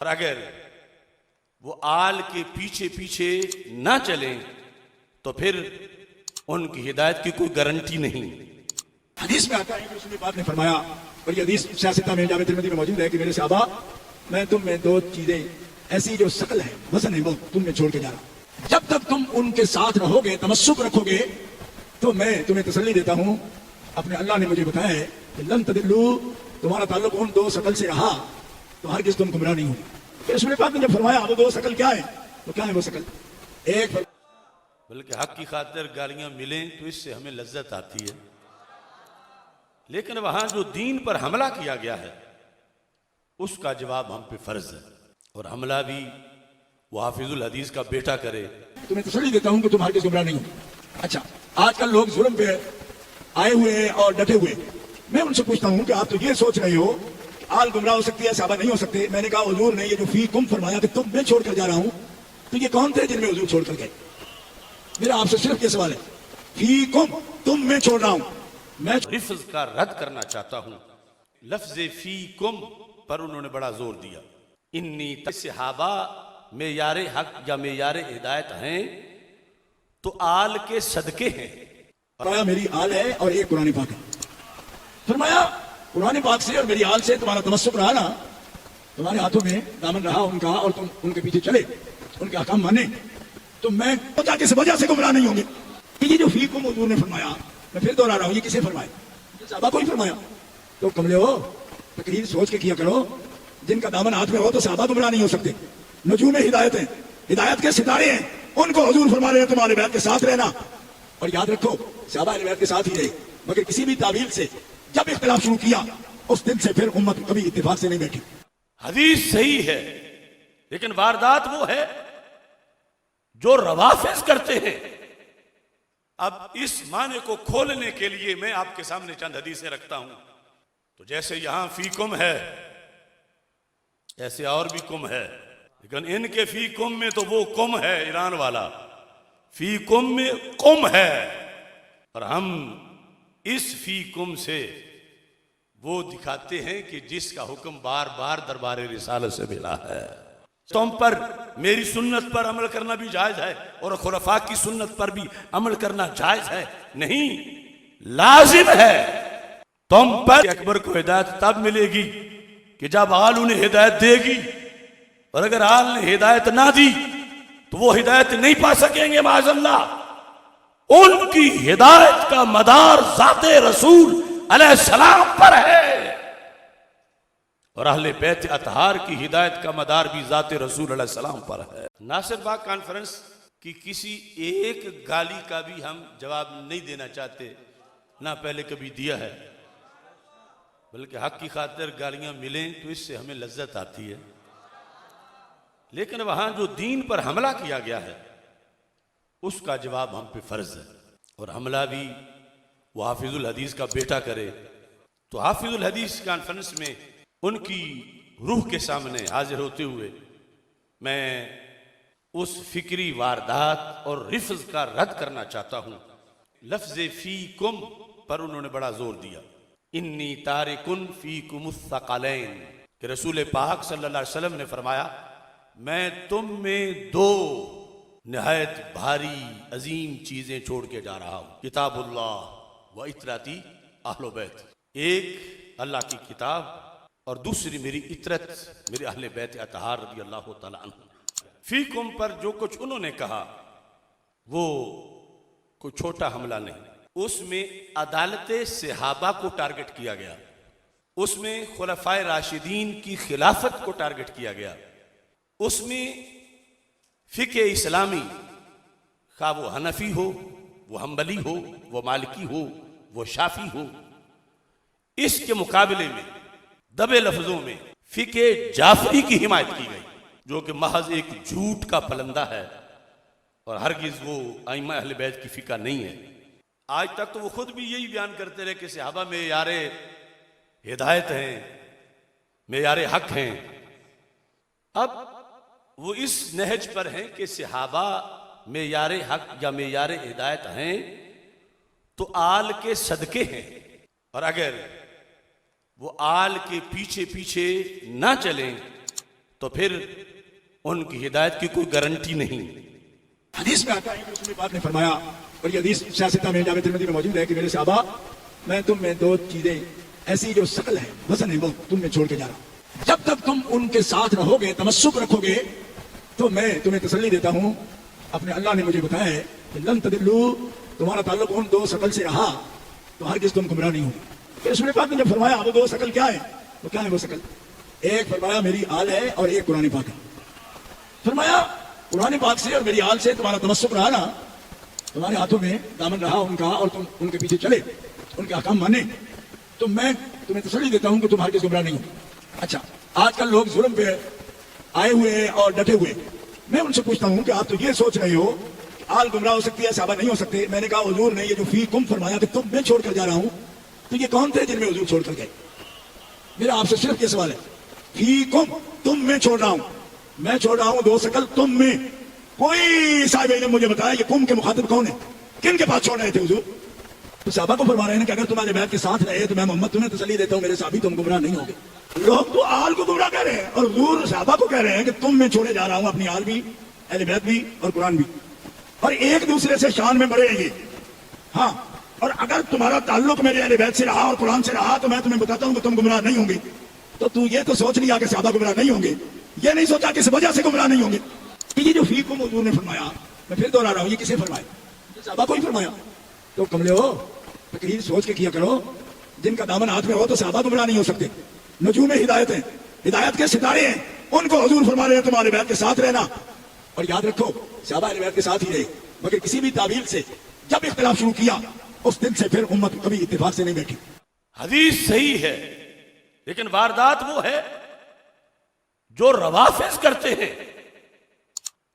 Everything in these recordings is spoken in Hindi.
और अगर वो आल के पीछे पीछे ना चलें तो फिर उनकी हिदायत की कोई गारंटी नहीं। हदीस में आता है कि रसूल पाक ने फरमाया, और ये हदीस सियासत में जामे तिरमिज़ी में मौजूद है कि मेरे सहाबा, मैं तुम में दो चीजें ऐसी जो शकल है, वजन है, वो तुम में छोड़ के जा रहा। जब तक तुम उनके साथ रहोगे, तमस्सुक रखोगे, तो मैं तुम्हें तसल्ली देता हूं, अपने अल्लाह ने मुझे बताया है कि लन तदिल्लू, तुम्हारा ताल्लुक उन दो शकल से रहा तो हर किस तुम गुमराह नहीं होगी। रसूल पाक ने जब फरमाया वो दो शकल क्या है, तो क्या है वो शकल? एक, बल्कि हक की खातिर गालियां मिलें तो इससे हमें लज्जत आती है, लेकिन वहां जो दीन पर हमला किया गया है उसका जवाब हम पे फर्ज है, और हमला भी वो हाफिजुल हदीस का बेटा करे। तुम्हें तसल्ली देता हूं कि तुम हर किस गुमराह नहीं हो। अच्छा, आजकल लोग जुल्म पे आए हुए हैं और डटे हुए। मैं उनसे पूछता हूं कि आप तो ये सोच रहे हो कि आल गुमराह हो सकती है, सहाबा नहीं हो सकते। मैंने कहा हुजूर ने ये जो फी कुम फरमाया कि तुम मैं छोड़ कर जा रहा हूं, तो ये कौन थे जिनमें हुजूर छोड़ कर गए? मेरा आपसे सिर्फ ये सवाल है, फी कुम, तुम मैं छोड़ रहा हूं। मैं रिफ्ज का रद्द करना चाहता हूं। लफ्ज फी कुम पर उन्होंने बड़ा जोर दिया। इन्नी सहाबा मेयारे हक या मेयारे हिदायत हैं तो आल के सदके हैं। फरमाया मेरी आल है और एक कुरान पाक है। फरमाया कुरान पाक से और मेरी आल से तुम्हारा तमस्सुक रहा ना, तुम्हारे हाथों में दामन रहा उनका, और तुम उनके पीछे चले, उनके अहकाम माने, तो मैं पता किस वजह से गुमराह नहीं होंगे। ये जो फी कुम हुजूर ने फरमाया, मैं फिर दोहरा रहा हूं, ये किसे फरमाया? सहाबा को ही फरमाया। तो कमले हो, तकरीर सोच के किया करो। जिनका दामन हाथ में हो तो सहाबा गुमराह नहीं हो सकते। नजूम हिदायत है, हिदायत के सितारे हैं, उनको हुजूर फरमा रहे हैं तुम्हारे बैत के साथ रहना। और याद रखो, सहाबा अहले बैत के साथ ही रहे, मगर किसी भी तावील से जब इख्तिलाफ शुरू किया उस दिन से फिर उम्मत कभी इत्तेफाक से नहीं बैठी। हदीस सही है, लेकिन वारदात वो है जो रवाफिज करते हैं। अब इस माने को खोलने के लिए मैं आपके सामने चंद हदीसें रखता हूं। तो जैसे यहां फी कुम है, ऐसे और भी कुम है, लेकिन इनके फी कुम में तो वो कुम है ईरान वाला, फी कुम में कुम है, और हम इस फी कुम से वो दिखाते हैं कि जिसका हुक्म बार बार दरबार रिसालत से मिला है। तुम पर मेरी सुन्नत पर अमल करना भी जायज है और खुलफा की सुन्नत पर भी अमल करना जायज है, नहीं लाजिम है। तुम पर अकबर को हिदायत तब मिलेगी कि जब आल उन्हें हिदायत देगी, और अगर आल ने हिदायत ना दी तो वो हिदायत नहीं पा सकेंगे माज़अल्लाह। उनकी हिदायत का मदार ज़ाते रसूल अलैहिस्सलाम पर है, और अहले बैत अतहार की हिदायत का मदार भी ज़ाते रसूल अलैहिस्सलाम पर है। नासिर बाग कॉन्फ्रेंस की किसी एक गाली का भी हम जवाब नहीं देना चाहते, ना पहले कभी दिया है, बल्कि हक की खातिर गालियां मिलें तो इससे हमें लज्जत आती है, लेकिन वहां जो दीन पर हमला किया गया है उसका जवाब हम पे फर्ज है, और हमला भी वो हाफिजुल हदीस का बेटा करे। तो हाफिजुल हदीस कॉन्फ्रेंस में उनकी रूह के सामने हाजिर होते हुए मैं उस फिक्री वारदात और रिफ्ज का रद्द करना चाहता हूं। लफ्ज फी कुम पर उन्होंने बड़ा जोर दिया। इन्नी तारिकुन फी कुमुस्सक़लैन, कि रसूल पाक सल्लल्लाहु अलैहि वसल्लम ने फरमाया, मैं तुम में दो निहायत भारी अजीम चीजें छोड़ के जा रहा हूं, किताबुल्लाह व इतरती अहलो बैत। एक अल्लाह की किताब और दूसरी मेरी इतरत, मेरे अहले बैत अतहार रज़ी अल्लाह तआला अन्हु। फी कुम पर जो कुछ उन्होंने कहा वो कोई छोटा हमला नहीं, उसमें अदालत सहाबा को टारगेट किया गया, उसमें खुलफाए राशिदीन की खिलाफत को टारगेट किया गया, उसमें फिक़े इस्लामी, खा वो हनफी हो, वो हम्बली हो, वो मालिकी हो, वो शाफी हो, इसके मुकाबले में दबे लफ्जों में फिक़े जाफरी की हिमायत की गई, जो कि महज एक झूठ का पलंदा है और हरगिज वो आइमा अहले बैत की फिका नहीं है। आज तक तो वो खुद भी यही बयान करते रहे कि सहाबा में यारे हिदायत हैं, में यारे हक हैं। अब वो इस नहज पर हैं कि सहाबा में यारे हक या में यारे हिदायत हैं तो आल के सदके हैं, और अगर वो आल के पीछे पीछे ना चलें तो फिर उनकी हिदायत की कोई गारंटी नहीं। हदीस में आता है कि रसूल पाक ने फरमाया, और ये हदीस सियासत में जामे तिरमिज़ी में मौजूद है कि मेरे सहाबा, मैं तुम में दो चीजें ऐसी जो शकल है, वजन है, वो तुम में छोड़ के जा रहा हूं। जब तक तुम उनके साथ रहोगे, तमस्सुक रखोगे, तो मैं तुम्हें तसल्ली देता हूं, अपने अल्लाह ने मुझे बताया है कि लन तदिल्लू, तुम्हारा ताल्लुक उन दो शकल से रहा तो हरगिज़ तुम गुमराह नहीं होगे। रसूल पाक ने जब फरमाया वो दो शकल क्या है, तो क्या है वो शकल? एक फरमाया मेरी आल है और एक कुरान पाक है। फरमाया कुरान पाक से और मेरी आल से तुम्हारा तमस्सुक रहा ना, तुम्हारे हाथों में दामन रहा उनका, और तुम उनके पीछे चले, उनके अहकाम माने, तो मैं तुम्हें तसल्ली देता हूं कि तुम हरगिज़ गुमराह नहीं हो। अच्छा, आजकल लोग जुल्म पे आए हुए हैं और डटे हुए, मैं उनसे पूछता हूं कि आप तो ये सोच रहे हो कि आल गुमराह हो सकती है, सहाबा नहीं हो सकते। मैंने कहा हुजूर ने ये जो फी कुम फरमाया कि तुम मैं छोड़ कर जा रहा हूं, तो ये कौन थे जिनमें हुजूर छोड़ कर गए? मेरा आपसे सिर्फ ये सवाल है, फी कुम, तुम मैं छोड़ रहा हूं, मैं छोड़ रहा हूं दो शकल तुम में। कोई साहिब इल्म मुझे बताया ये कुम के मुखातिब कौन है, किन के पास छोड़ रहे थे हुजूर? तो सहाबा को फरमा रहे हैं कि अगर तुम्हारे बैत के साथ रहे तो मैं मोहम्मद तुम्हें तसल्ली देता हूं, मेरे साहबी तुम गुमराह नहीं होगे। लोग तो आल को गुमराह कह रहे हैं और हुजूर सहाबा को कह रहे हैं कि तुम मैं छोड़े जा रहा हूं, अपनी आल भी, अहले बैत भी और कुरान भी, और एक दूसरे से शान में बड़े ये। हाँ, और अगर तुम्हारा ताल्लुक मेरे अहले बैत से रहा और कुरान से रहा तो मैं तुम्हें बताता हूं कि तुम गुमराह नहीं होंगे। तो तू ये तो सोच लिया कि सहाबा गुमराह नहीं होंगे, ये नहीं सोचा किस वजह से गुमराह नहीं होंगे। ये जो फी कुम हुजूर ने फरमाया, मैं फिर दोहरा रहा हूं, ये किसे फरमाया? सहाबा को ही फरमाया। तो कमले हो, तकरीर सोच के किया करो, जिनका दामन हाथ में हो तो सहाबा गुमराह नहीं हो सकते। नजूम हिदायत है, हिदायत के सितारे हैं, उनको हुजूर फरमा रहे हैं तुम्हारे बैत के साथ रहना। और याद रखो सहाबा अहले बैत के साथ ही रहे, मगर किसी भी तावील से जब इख्तिलाफ शुरू किया उस दिन से फिर उम्मत कभी इत्तेफाक से नहीं बैठी। हदीस सही है, लेकिन वारदात वो है जो रवाफिज करते हैं।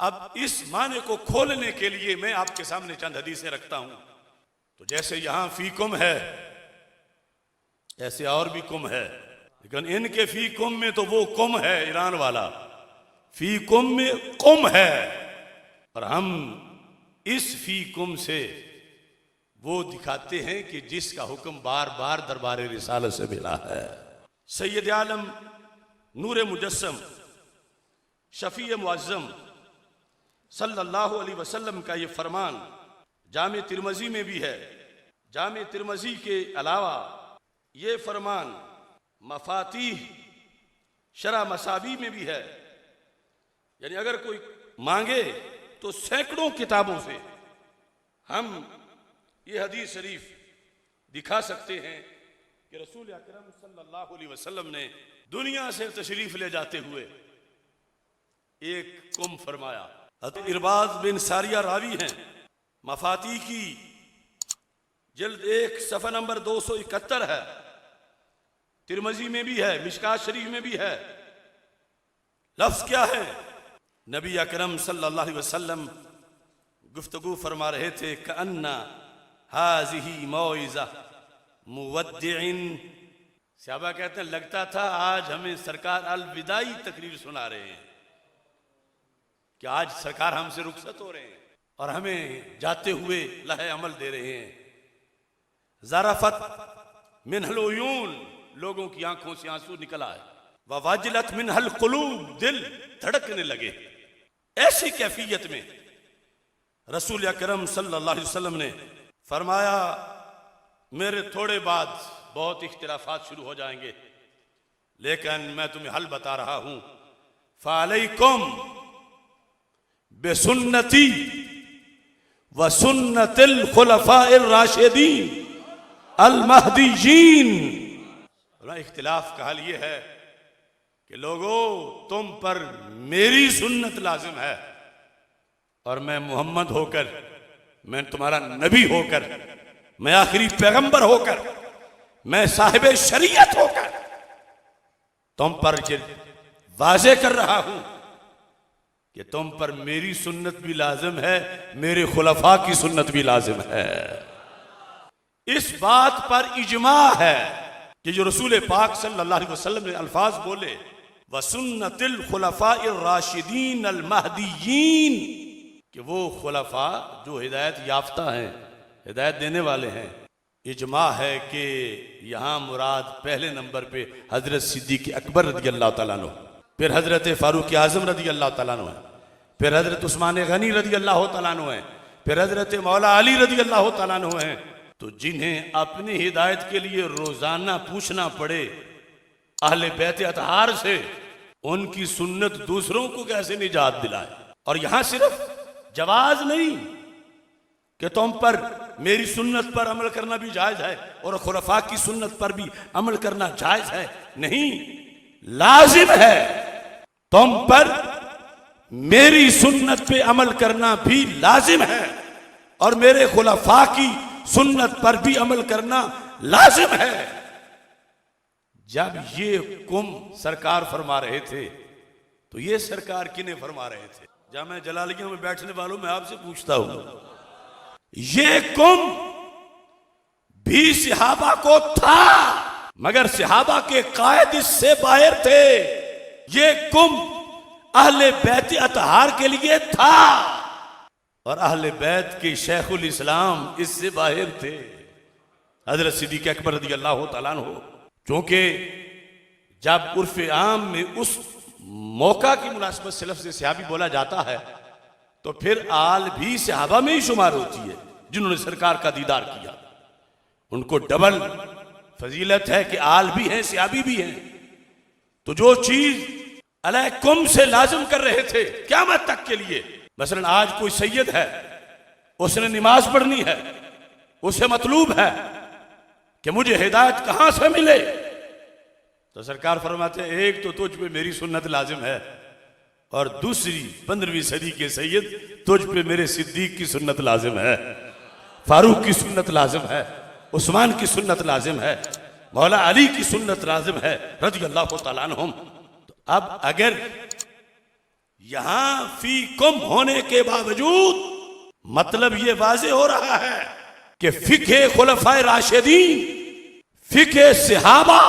अब इस माने को खोलने के लिए मैं आपके सामने चंद हदीसें रखता हूं। तो जैसे यहां फी कुम है, ऐसे और भी कुम है, लेकिन इनके फी कुम में तो वो कुम है ईरान वाला, फी कुम में कुम है, और हम इस फी कुम से वो दिखाते हैं कि जिसका हुक्म बार बार दरबार रिसालत से मिला है। सैयद आलम नूर मुजस्सम शफी मुअज्जम सल्लल्लाहु अलैहि वसल्लम का ये फरमान जामे तिरमजी में भी है। जामे तिरमजी के अलावा ये फरमान मफातीह शरा मसाबी में भी है। यानी अगर कोई मांगे तो सैकड़ों किताबों से हम ये हदीस शरीफ दिखा सकते हैं कि रसूल अकरम सल्लल्लाहु अलैहि वसल्लम ने दुनिया से तशरीफ ले जाते हुए एक कुम फरमाया। इरबाज बिन सारिया रावी हैं, मफाती की जिल्द 1 सफ़ा नंबर 271 है, तिरमजी में भी है, मिशकात शरीफ में भी है। लफ्ज क्या है? नबी अकरम सल्लल्लाहु अलैहि वसल्लम गुफ्तगू फरमा रहे थे, कअन्ना हाज़िही मौइज़ा मुवद्दिइन। सहाबा कहते हैं लगता था आज हमें सरकार अलविदाई तकरीर सुना रहे हैं, कि आज सरकार हमसे रुखसत हो रहे हैं और हमें जाते हुए लहे अमल दे रहे हैं। ज़रफ़त मिनहल उयून, लोगों की आंखों से आंसू निकल आए, व वाजिलत मिनहल क़ुलूब, दिल धड़कने लगे। ऐसी कैफियत में रसूल अकरम सल्लल्लाहु अलैहि वसल्लम ने फरमाया, मेरे थोड़े बाद बहुत इख्तिलाफात शुरू हो जाएंगे, लेकिन मैं तुम्हें हल बता रहा हूं। फ़अलैकुम बेसुन्नती व सुन्नतिल खुलफाइर राशिदीन अल महदीयीन। इख्तिलाफ का हल यह है कि लोगों तुम पर मेरी सुन्नत लाजिम है, और मैं मोहम्मद होकर, मैं तुम्हारा नबी होकर, मैं आखिरी पैगंबर होकर, मैं साहिब शरीयत होकर तुम पर ये वाज़े कर रहा हूं कि तुम पर मेरी सुन्नत भी लाजिम है, मेरे खुलफा की सुन्नत भी लाजिम है। इस बात पर इजमा है कि जो रसूल पाक सल्लल्लाहु अलैहि वसल्लम ने अल्फाज बोले, व सुन्नतिल खुलफाइर राशिदीन अल महदीयीन, कि वो खुलफा जो हिदायत याफ्ता हैं, हिदायत देने वाले हैं। इजमा है कि यहां मुराद पहले नंबर पे हजरत सिद्दीक़ अकबर रज़ियल्लाहु तआला अन्हु, फिर हजरत फारूक आजम रदी अल्लाह तआला अन्हु है, फिर हजरत उस्मान गनी रदी अल्लाह तआला अन्हु है, फिर हजरत मौला अली रदी अल्लाह तआला अन्हु है। तो जिन्हें अपनी हिदायत के लिए रोजाना पूछना पड़े अहले बैत अतहार से, उनकी सुन्नत दूसरों को कैसे निजात दिलाए। और यहां सिर्फ जवाज नहीं कि तुम पर मेरी सुन्नत पर अमल करना भी जायज है और खुलफा की सुन्नत पर भी अमल करना जायज है, नहीं, लाजिम है तुम पर मेरी सुन्नत पे अमल करना भी लाजिम है और मेरे खुलफा की सुन्नत पर भी अमल करना लाजिम है। जब ये कुम सरकार फरमा रहे थे तो ये सरकार किन्हें फरमा रहे थे? जामे जलालिया में बैठने वालों मैं आपसे पूछता हूं, ये कुम भी सहाबा को था मगर सहाबा के कायद इससे बाहर थे। ये कुम अहले बैत अतहार के लिए था और अहले बैत के शेखुल इस्लाम इससे बाहर थे। हजरत सिद्दीक अकबर रज़ी अल्लाह तआला अन्हु, क्योंकि जब उर्फ आम में उस मौका की मुनासिबत से लफ्ज़ सहाबी बोला जाता है तो फिर आल भी सहाबा में ही शुमार होती है जिन्होंने सरकार का दीदार किया। उनको डबल फजीलत है कि आल भी हैं सहाबी भी हैं। तो जो चीज अलैकुम से लाजिम कर रहे थे क़यामत तक के लिए, मसलन आज कोई सैयद है, उसने नमाज पढ़नी है, उसे मतलूब है कि मुझे हिदायत कहां से मिले, तो सरकार फरमाते हैं एक तो तुझ पे मेरी सुन्नत लाजिम है और दूसरी 15वीं सदी के सैयद तुझ पे मेरे सिद्दीक की सुन्नत लाजिम है, फारूक की सुन्नत लाजिम है, उस्मान की सुन्नत लाजिम है, मौला अली की सुन्नत लाजिम है रज़ी अल्लाह तआला अन्हुम। तो अब अगर यहां फी कुम होने के बावजूद मतलब ये वाजे हो रहा है कि फिक़े खुलफाए राशिदीन, फिक़े सहाबा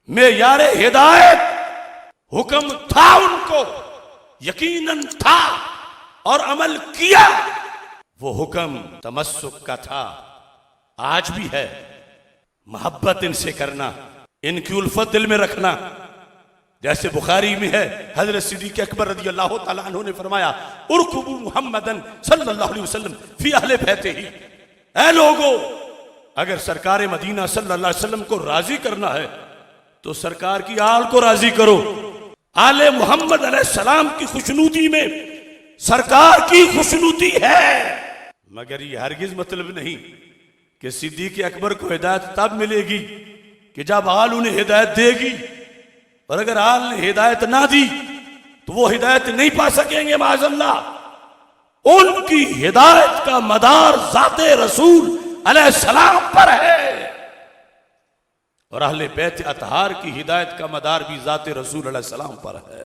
में यारे हिदायत हुक्म था, उनको यकीनन था और अमल किया। वो हुक्म तमस्सुक का था, आज भी है। मोहब्बत इनसे करना, इनकी उल्फत दिल में रखना। जैसे बुखारी में है हजरत सिद्दीक अकबर रज़ी अल्लाह तआला अन्हु ने फरमाया उरकुबू मुहम्मदन सल्लल्लाहु अलैहि वसल्लम फी अहले बैतिही, ऐ लोगो अगर सरकार मदीना सल्लल्लाहु अलैहि वसल्लम को राजी करना है तो सरकार की आल को राजी करो। आले मोहम्मद अलैहिस्सलाम की खुशनूदी में सरकार की खुशनूदी है। मगर ये हरगिज मतलब नहीं कि सिद्दीक अकबर को हिदायत तब मिलेगी कि जब आल उन्हें हिदायत देगी, और अगर आल ने हिदायत ना दी तो वो हिदायत नहीं पा सकेंगे माज़अल्लाह। उनकी हिदायत का मदार ज़ाते रसूल अलैहिस्सलाम पर है और अहले बैत अतहार की हिदायत का मदार भी ज़ाते रसूल अलैहिस्सलाम पर है।